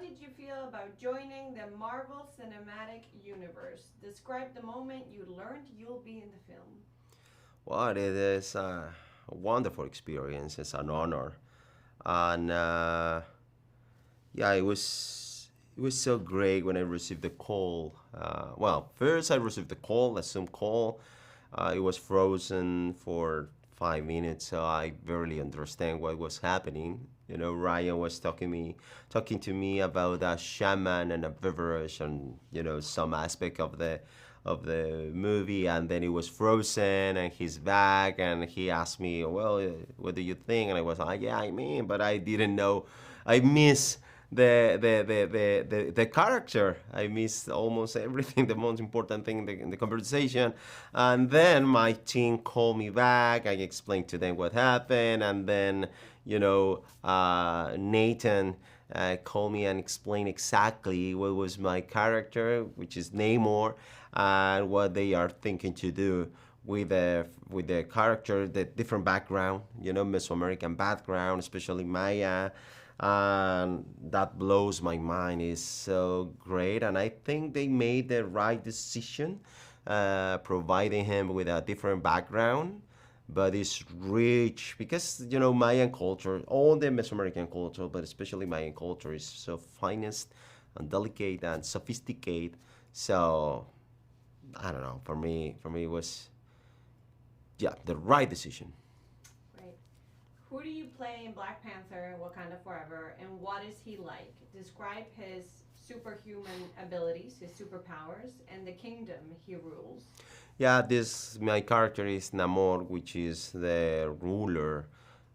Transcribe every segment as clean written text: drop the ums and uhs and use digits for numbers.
did you feel about joining the Marvel Cinematic Universe? Describe the moment you learned you'll be in the film. Well, it is a wonderful experience. It's an honor, and yeah, it was so great when I received the call. Well, first I received the call, a Zoom call. It was frozen for 5 minutes, so I barely understand what was happening. Ryan was talking to me about a shaman and a beverage, and some aspect of the movie, and then it was frozen, and he's back, and he asked me, well, what do you think? And I was like, yeah, but I didn't know. I miss the character. I missed almost everything, the most important thing in the conversation. And then my team called me back. I explained to them what happened, and then Nathan called me and explained exactly what was my character, which is Namor, and what they are thinking to do with the character, the different background, Mesoamerican background, especially Maya, and that blows my mind. Is so great, and I think they made the right decision, providing him with a different background, but it's rich because Mayan culture, all the Mesoamerican culture, but especially Mayan culture, is so finest and delicate and sophisticated. So I don't know. For me, it was, yeah, the right decision. Right. Who do you play in Black Panther, Wakanda Forever, and what is he like? Describe his superhuman abilities, his superpowers, and the kingdom he rules. Yeah, this my character is Namor, which is the ruler.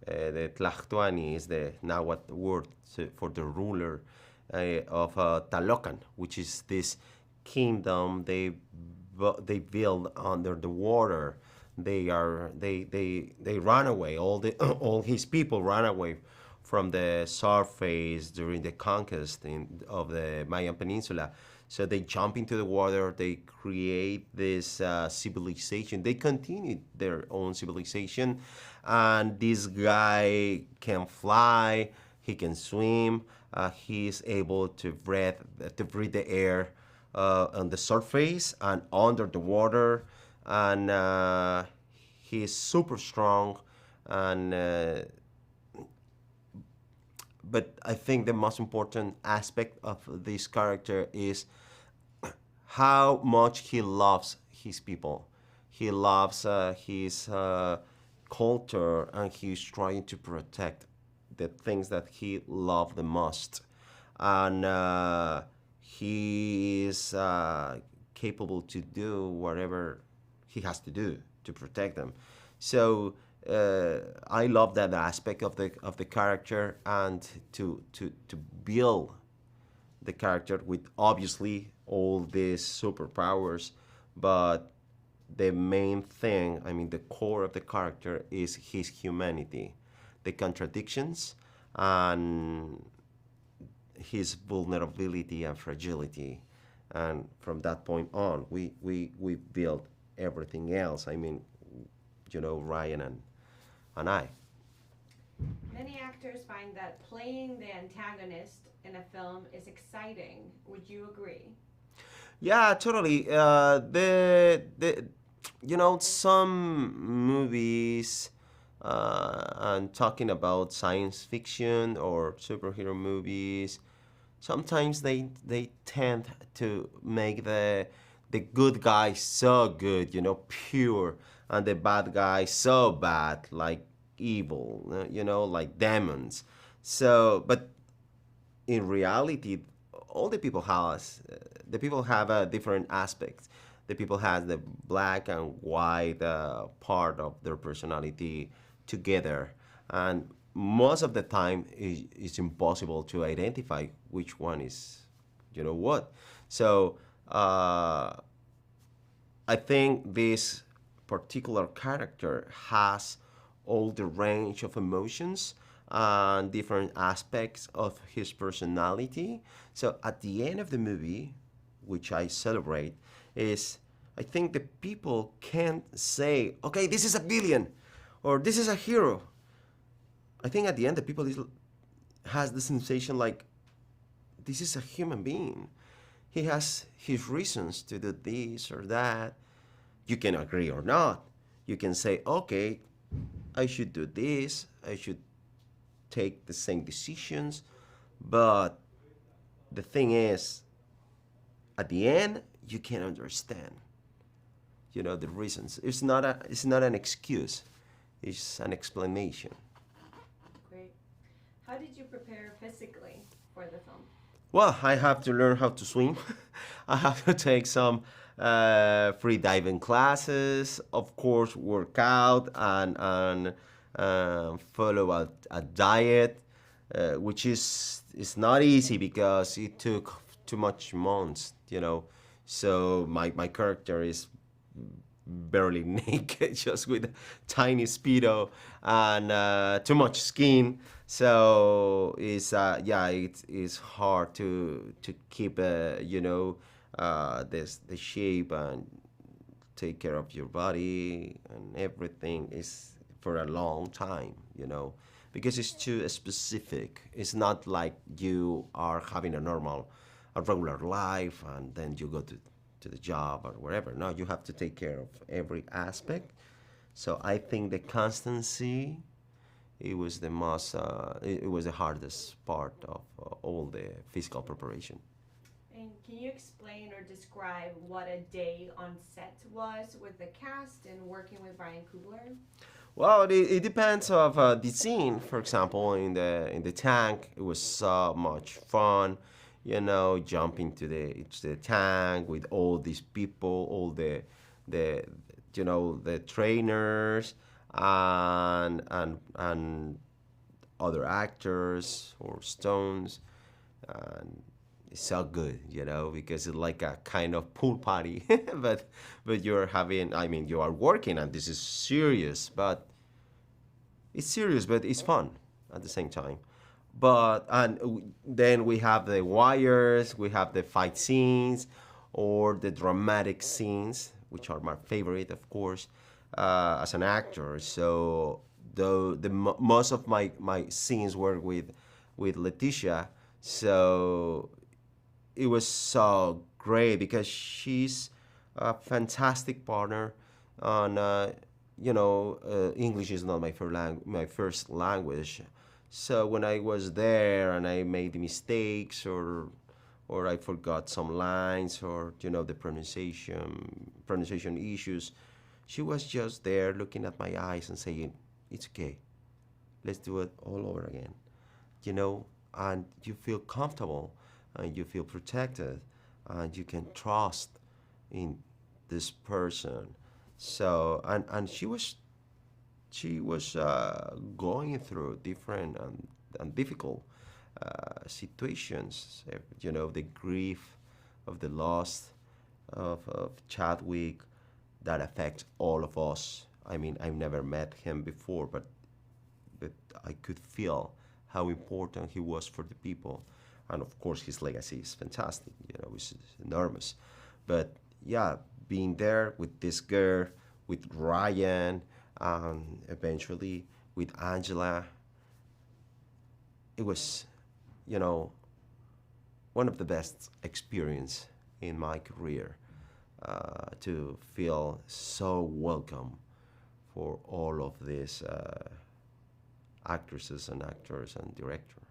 The Tlachtuani is the Nahuatl word for the ruler of Talocan, which is this kingdom they build under the water. They run away. All the all his people run away from the surface during the conquest of the Mayan Peninsula. So they jump into the water. They create this civilization. They continue their own civilization, and this guy can fly. He can swim. He's able to breathe the air on the surface and under the water, and he's super strong. And but I think the most important aspect of this character is how much he loves his people. He loves his culture, and he's trying to protect the things that he loved the most. And he is capable to do whatever he has to do to protect them. So I love that aspect of the character, and to build the character with obviously all these superpowers, but the main thing, I mean, the core of the character is his humanity, the contradictions, and his vulnerability and fragility. And from that point on, we built everything else. I mean, Ryan and I. Many actors find that playing the antagonist in a film is exciting. Would you agree? Yeah, totally. Some movies, and talking about science fiction or superhero movies, sometimes they tend to make the good guy so good, pure, and the bad guy so bad, like evil, like demons. So, but in reality, all the people have a different aspects. The people has the black and white part of their personality together, and most of the time it's impossible to identify which one is, what. So I think this particular character has all the range of emotions and different aspects of his personality. So at the end of the movie, which I celebrate, is I think the people can't say, okay, this is a villain or this is a hero. I think at the end, the people has the sensation like this is a human being. He has his reasons to do this or that. You can agree or not. You can say, okay, I should do this. I should take the same decisions. But the thing is, at the end, you can understand, the reasons. It's not an excuse. It's an explanation. Great. How did you prepare physically for the film? Well, I have to learn how to swim. I have to take some free diving classes, of course, work out and follow a diet, which is not easy because it took too much months, So my character is barely naked, just with a tiny speedo and too much skin. So it's hard to keep the shape and take care of your body and everything is for a long time, because it's too specific. It's not like you are having a regular life and then you go to the job or wherever. No, you have to take care of every aspect. So I think the constancy, it was the hardest part of all the physical preparation. And can you explain or describe what a day on set was with the cast and working with Ryan Coogler? Well, it depends of the scene. For example, in the tank, it was so much fun. Jumping to the tank with all these people, all the trainers and other actors or stones, and it's so good, because it's like a kind of pool party, but you are working and this is serious, but it's fun at the same time. Then we have the wires, we have the fight scenes, or the dramatic scenes, which are my favorite, of course, as an actor. So most of my scenes were with Letitia, so it was so great because she's a fantastic partner, and English is not my first language. So when I was there and I made mistakes or I forgot some lines or the pronunciation issues, she was just there looking at my eyes and saying, "It's okay. Let's do it all over again." And you feel comfortable and you feel protected and you can trust in this person. So and she was going through different and difficult situations. The grief of the loss of Chadwick that affects all of us. I mean, I've never met him before, but I could feel how important he was for the people. And of course, his legacy is fantastic. It's enormous. But yeah, being there with this girl, with Ryan, and eventually with Angela, it was, one of the best experience in my career, to feel so welcome for all of these actresses and actors and directors.